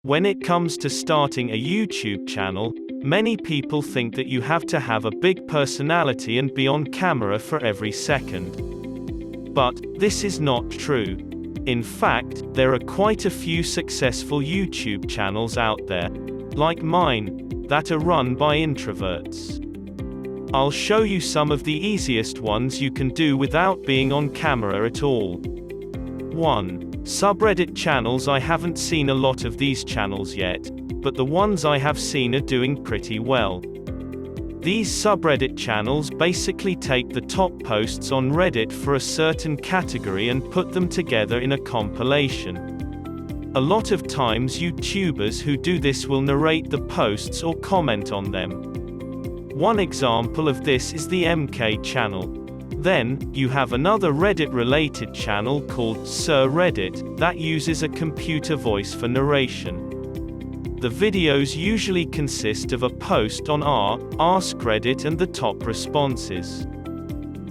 When it comes to starting a YouTube channel, many people think that you have to have a big personality and be on camera for every second. But this is not true. In fact, there are quite a few successful YouTube channels out there, like mine, that are run by introverts. I'll show you some of the easiest ones you can do without being on camera at all. 1. Subreddit channels. I haven't seen a lot of these channels yet, but the ones I have seen are doing pretty well. These subreddit channels basically take the top posts on Reddit for a certain category and put them together in a compilation. A lot of times YouTubers who do this will narrate the posts or comment on them. One example of this is the MK channel. Then, you have another Reddit-related channel called Sir Reddit, that uses a computer voice for narration. The videos usually consist of a post on Ask Reddit and the top responses.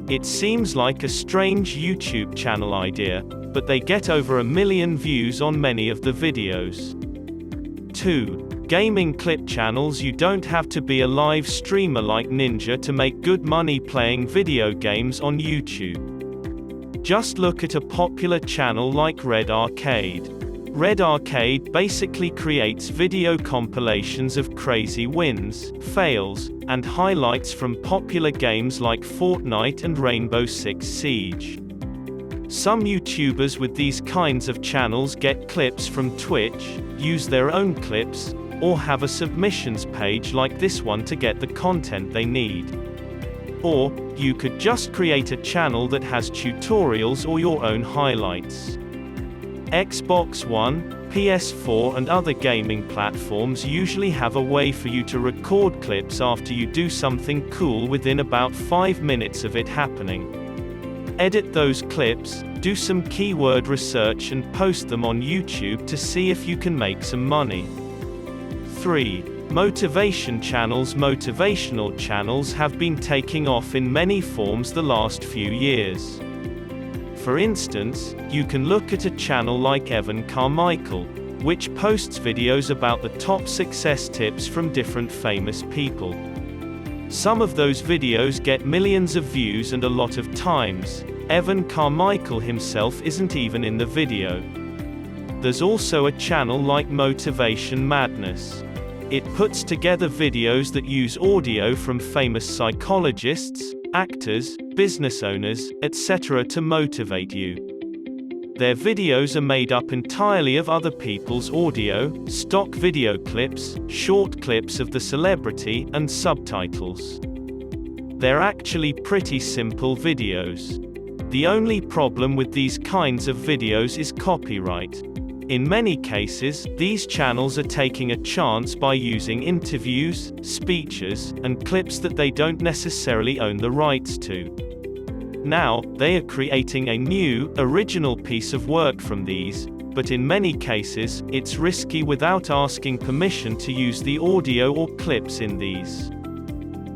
It seems like a strange YouTube channel idea, but they get over 1 million views on many of the videos. 2. Gaming clip channels. You don't have to be a live streamer like Ninja to make good money playing video games on YouTube. Just look at a popular channel like Red Arcade. Red Arcade basically creates video compilations of crazy wins, fails, and highlights from popular games like Fortnite and Rainbow Six Siege. Some YouTubers with these kinds of channels get clips from Twitch, use their own clips, or have a submissions page like this one to get the content they need. Or, you could just create a channel that has tutorials or your own highlights. Xbox One, PS4 and other gaming platforms usually have a way for you to record clips after you do something cool within about 5 minutes of it happening. Edit those clips, do some keyword research and post them on YouTube to see if you can make some money. 3. Motivation channels. Motivational channels have been taking off in many forms the last few years. For instance, you can look at a channel like Evan Carmichael, which posts videos about the top success tips from different famous people. Some of those videos get millions of views, and a lot of times, Evan Carmichael himself isn't even in the video. There's also a channel like Motivation Madness. It puts together videos that use audio from famous psychologists, actors, business owners, etc. to motivate you. Their videos are made up entirely of other people's audio, stock video clips, short clips of the celebrity, and subtitles. They're actually pretty simple videos. The only problem with these kinds of videos is copyright. In many cases, these channels are taking a chance by using interviews, speeches, and clips that they don't necessarily own the rights to. Now, they are creating a new, original piece of work from these, but in many cases, it's risky without asking permission to use the audio or clips in these.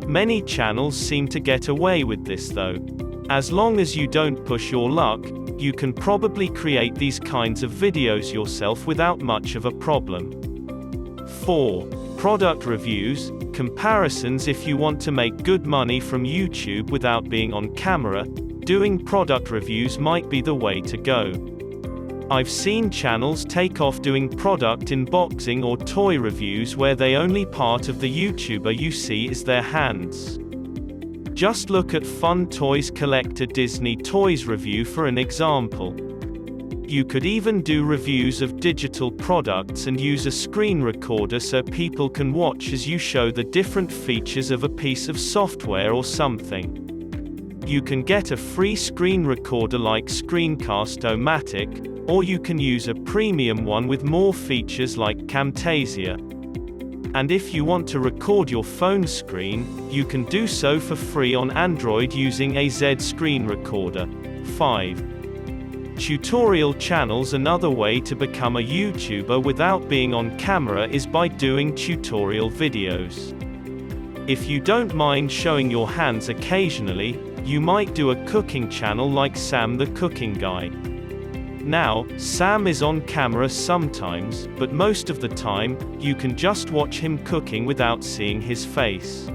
Many channels seem to get away with this though. As long as you don't push your luck, you can probably create these kinds of videos yourself without much of a problem. 4. Product reviews, comparisons. If you want to make good money from YouTube without being on camera, doing product reviews might be the way to go. I've seen channels take off doing product unboxing or toy reviews where the only part of the YouTuber you see is their hands. Just look at Fun Toys Collector Disney Toys review for an example. You could even do reviews of digital products and use a screen recorder so people can watch as you show the different features of a piece of software or something. You can get a free screen recorder like Screencast-O-Matic, or you can use a premium one with more features like Camtasia. And if you want to record your phone screen, you can do so for free on Android using a Z screen recorder. 5. Tutorial channels. Another way to become a YouTuber without being on camera is by doing tutorial videos. If you don't mind showing your hands occasionally, you might do a cooking channel like Sam the Cooking Guy. Now, Sam is on camera sometimes, but most of the time, you can just watch him cooking without seeing his face.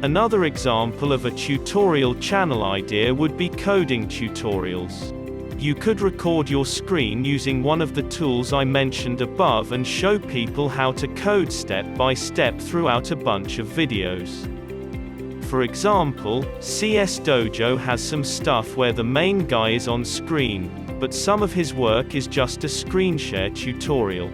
Another example of a tutorial channel idea would be coding tutorials. You could record your screen using one of the tools I mentioned above and show people how to code step by step throughout a bunch of videos. For example, CS Dojo has some stuff where the main guy is on screen, but some of his work is just a screen share tutorial.